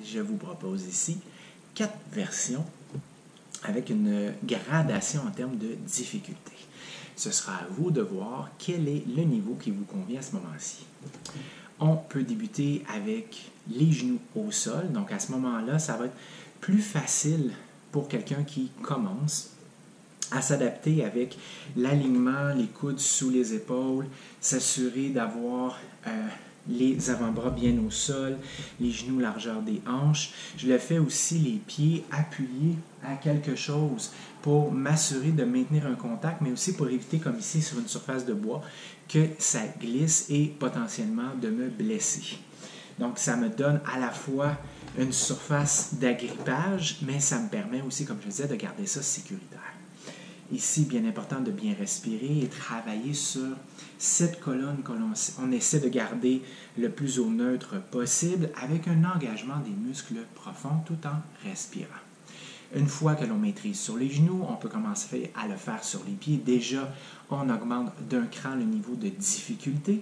je vous propose ici 4 versions avec une gradation en termes de difficulté. Ce sera à vous de voir quel est le niveau qui vous convient à ce moment-ci. On peut débuter avec les genoux au sol. Donc à ce moment-là, ça va être plus facile pour quelqu'un qui commence à s'adapter avec l'alignement, les coudes sous les épaules, s'assurer d'avoir les avant-bras bien au sol, les genoux largeur des hanches. Je le fais aussi les pieds appuyés à quelque chose pour m'assurer de maintenir un contact, mais aussi pour éviter, comme ici sur une surface de bois, que ça glisse et potentiellement de me blesser. Donc ça me donne à la fois une surface d'agrippage, mais ça me permet aussi, comme je disais, de garder ça sécuritaire. Ici, bien important de bien respirer et travailler sur cette colonne qu'on essaie de garder le plus au neutre possible avec un engagement des muscles profonds tout en respirant. Une fois que l'on maîtrise sur les genoux, on peut commencer à le faire sur les pieds. Déjà, on augmente d'un cran le niveau de difficulté.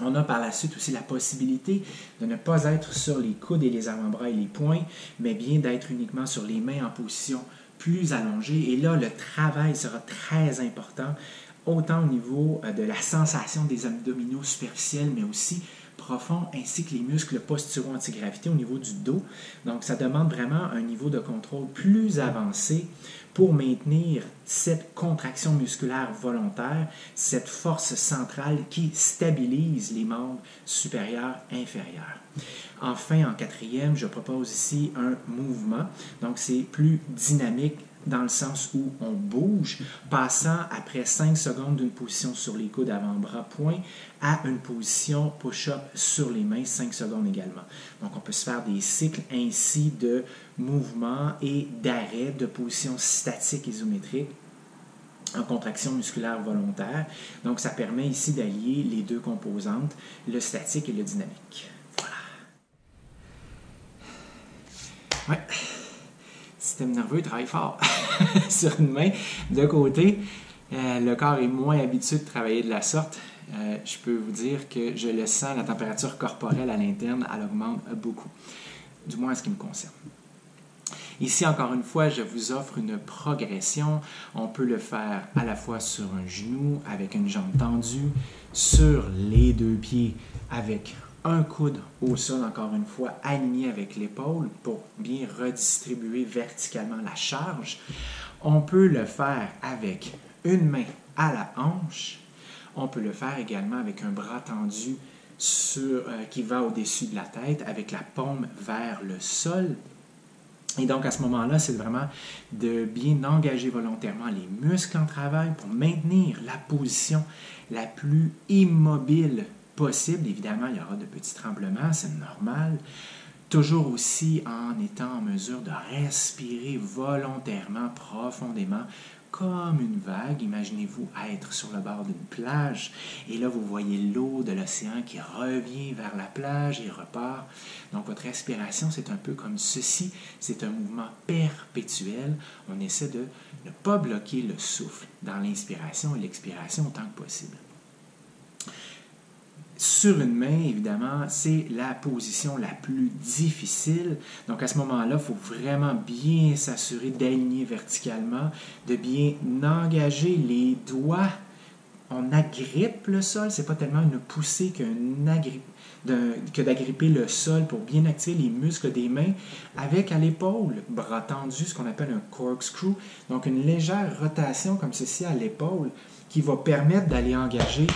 On a par la suite aussi la possibilité de ne pas être sur les coudes et les avant-bras et les poings, mais bien d'être uniquement sur les mains en position plus allongée. Et là, le travail sera très important, autant au niveau de la sensation des abdominaux superficiels, mais aussi profonds, ainsi que les muscles posturaux antigravité au niveau du dos. Donc, ça demande vraiment un niveau de contrôle plus avancé pour maintenir cette contraction musculaire volontaire, cette force centrale qui stabilise les membres supérieurs et inférieurs. Enfin, en quatrième, je propose ici un mouvement. Donc, c'est plus dynamique dans le sens où on bouge, passant après 5 secondes d'une position sur les coudes avant-bras point à une position push-up sur les mains, 5 secondes également. Donc, on peut se faire des cycles ainsi de mouvements et d'arrêt de position statique isométrique en contraction musculaire volontaire. Donc, ça permet ici d'allier les deux composantes, le statique et le dynamique. Voilà. Ouais. Le système nerveux travaille fort sur une main. De côté, le corps est moins habitué de travailler de la sorte. Je peux vous dire que je le sens, la température corporelle à l'interne, elle augmente beaucoup, du moins en ce qui me concerne. Ici, encore une fois, je vous offre une progression. On peut le faire à la fois sur un genou avec une jambe tendue, sur les deux pieds avec un coude au sol, encore une fois, aligné avec l'épaule pour bien redistribuer verticalement la charge. On peut le faire avec une main à la hanche. On peut le faire également avec un bras tendu qui va au-dessus de la tête, avec la paume vers le sol. Et donc, à ce moment-là, c'est vraiment de bien engager volontairement les muscles en travail pour maintenir la position la plus immobile possible. Évidemment, il y aura de petits tremblements, c'est normal. Toujours aussi en étant en mesure de respirer volontairement, profondément, comme une vague. Imaginez-vous être sur le bord d'une plage et là, vous voyez l'eau de l'océan qui revient vers la plage et repart. Donc, votre respiration, c'est un peu comme ceci. C'est un mouvement perpétuel. On essaie de ne pas bloquer le souffle dans l'inspiration et l'expiration autant que possible. Sur une main, évidemment, c'est la position la plus difficile. Donc, à ce moment-là, il faut vraiment bien s'assurer d'aligner verticalement, de bien engager les doigts. On agrippe le sol, ce n'est pas tellement une poussée que d'agripper le sol pour bien activer les muscles des mains avec à l'épaule, bras tendu, ce qu'on appelle un corkscrew. Donc, une légère rotation comme ceci à l'épaule qui va permettre d'aller engager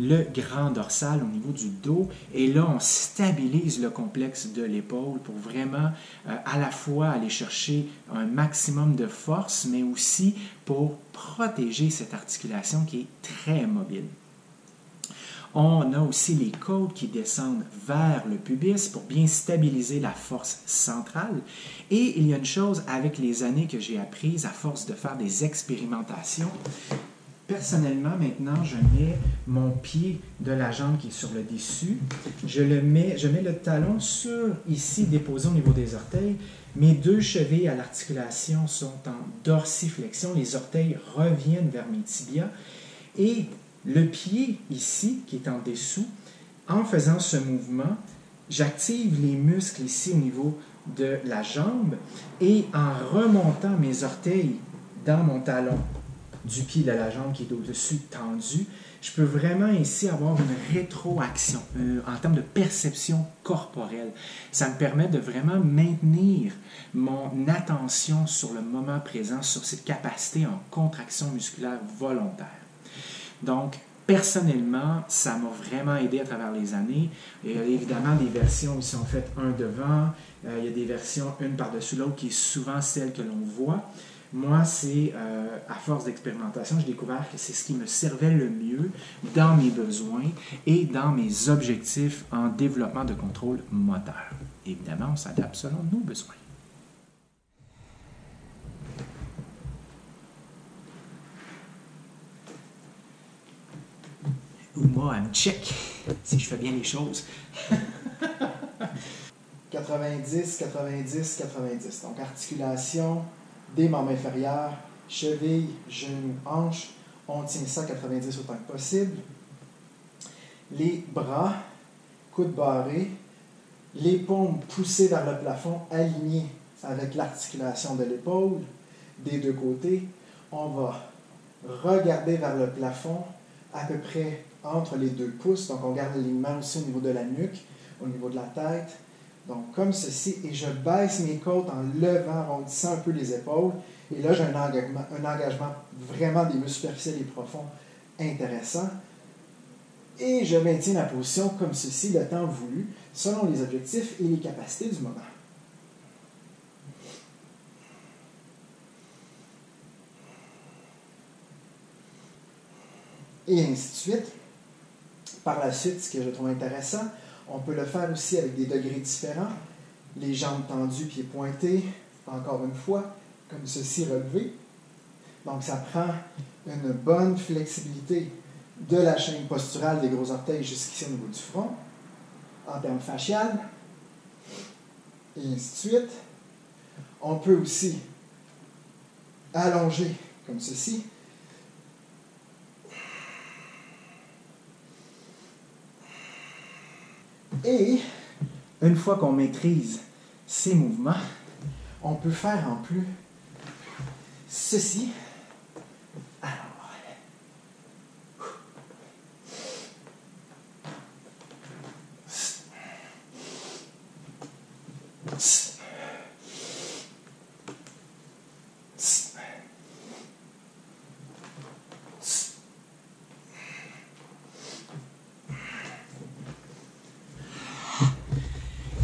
le grand dorsal au niveau du dos. Et là, on stabilise le complexe de l'épaule pour vraiment à la fois aller chercher un maximum de force, mais aussi pour protéger cette articulation qui est très mobile. On a aussi les côtes qui descendent vers le pubis pour bien stabiliser la force centrale. Et il y a une chose avec les années que j'ai apprises à force de faire des expérimentations. Personnellement, maintenant, je mets mon pied de la jambe qui est sur le dessus. Je mets le talon ici, déposé au niveau des orteils. Mes deux chevilles à l'articulation sont en dorsiflexion. Les orteils reviennent vers mes tibias. Et le pied ici, qui est en dessous, en faisant ce mouvement, j'active les muscles ici au niveau de la jambe et en remontant mes orteils dans mon talon du pied de la jambe qui est au-dessus tendu, je peux vraiment ici avoir une rétroaction en termes de perception corporelle. Ça me permet de vraiment maintenir mon attention sur le moment présent, sur cette capacité en contraction musculaire volontaire. Donc, personnellement, ça m'a vraiment aidé à travers les années. Il y a évidemment des versions où ils sont faites un devant, il y a des versions une par-dessus l'autre qui est souvent celle que l'on voit. Moi, c'est à force d'expérimentation, j'ai découvert que c'est ce qui me servait le mieux dans mes besoins et dans mes objectifs en développement de contrôle moteur. Évidemment, on s'adapte selon nos besoins. Ou moi, elle me check si je fais bien les choses. 90, 90, 90. Donc, articulation des membres inférieurs, cheville, genou, hanche. On tient ça 90 autant que possible. Les bras, coudes barrés, les paumes poussées vers le plafond, alignées avec l'articulation de l'épaule des deux côtés. On va regarder vers le plafond à peu près entre les 2 pouces. Donc, on garde l'alignement aussi au niveau de la nuque, au niveau de la tête. Donc, comme ceci, et je baisse mes côtes en levant, arrondissant un peu les épaules. Et là, j'ai un engagement vraiment des muscles superficiels et profonds intéressant. Et je maintiens la position comme ceci, le temps voulu, selon les objectifs et les capacités du moment. Et ainsi de suite. Par la suite, ce que je trouve intéressant, on peut le faire aussi avec des degrés différents. Les jambes tendues, pieds pointés, encore une fois, comme ceci relevé. Donc, ça prend une bonne flexibilité de la chaîne posturale des gros orteils jusqu'ici au niveau du front, en termes facial, et ainsi de suite. On peut aussi allonger comme ceci. Et une fois qu'on maîtrise ces mouvements, on peut faire en plus ceci. Alors,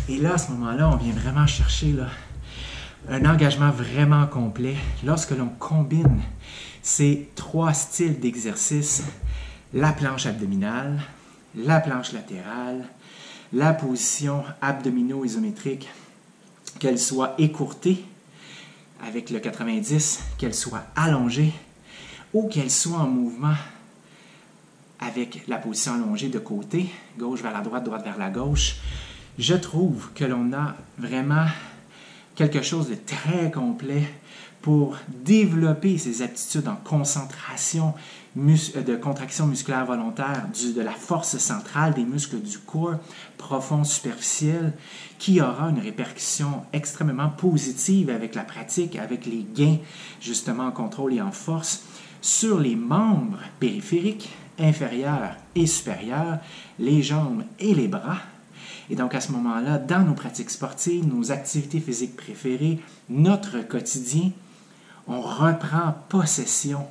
et là, à ce moment-là, on vient vraiment chercher un engagement vraiment complet lorsque l'on combine ces 3 styles d'exercice, la planche abdominale, la planche latérale, la position abdomino-isométrique, qu'elle soit écourtée avec le 90, qu'elle soit allongée ou qu'elle soit en mouvement avec la position allongée de côté, gauche vers la droite, droite vers la gauche. Je trouve que l'on a vraiment quelque chose de très complet pour développer ces aptitudes en concentration, de contraction musculaire volontaire, de la force centrale des muscles du corps, profond, superficiel, qui aura une répercussion extrêmement positive avec la pratique, avec les gains justement en contrôle et en force sur les membres périphériques, inférieurs et supérieurs, les jambes et les bras. Et donc, à ce moment-là, dans nos pratiques sportives, nos activités physiques préférées, notre quotidien, on reprend possession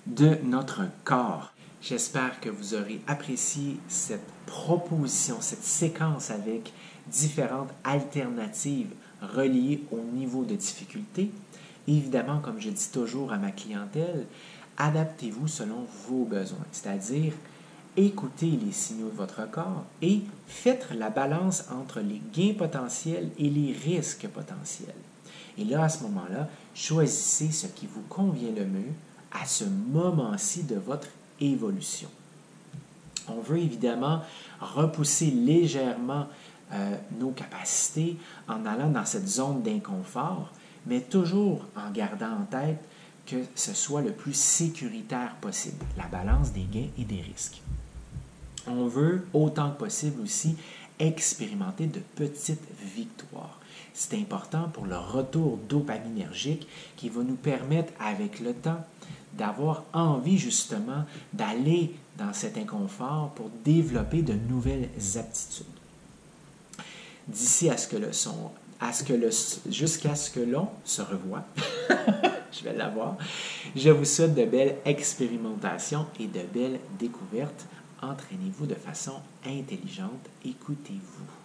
de notre corps. J'espère que vous aurez apprécié cette proposition, cette séquence avec différentes alternatives reliées au niveau de difficulté. Évidemment, comme je dis toujours à ma clientèle, adaptez-vous selon vos besoins, c'est-à-dire écoutez les signaux de votre corps et faites la balance entre les gains potentiels et les risques potentiels. Et là, à ce moment-là, choisissez ce qui vous convient le mieux à ce moment-ci de votre évolution. On veut évidemment repousser légèrement nos capacités en allant dans cette zone d'inconfort, mais toujours en gardant en tête que ce soit le plus sécuritaire possible, la balance des gains et des risques. On veut autant que possible aussi expérimenter de petites victoires. C'est important pour le retour dopaminergique qui va nous permettre avec le temps d'avoir envie justement d'aller dans cet inconfort pour développer de nouvelles aptitudes. D'ici jusqu'à ce que l'on se revoie, je vais l'avoir, je vous souhaite de belles expérimentations et de belles découvertes. Entraînez-vous de façon intelligente, écoutez-vous.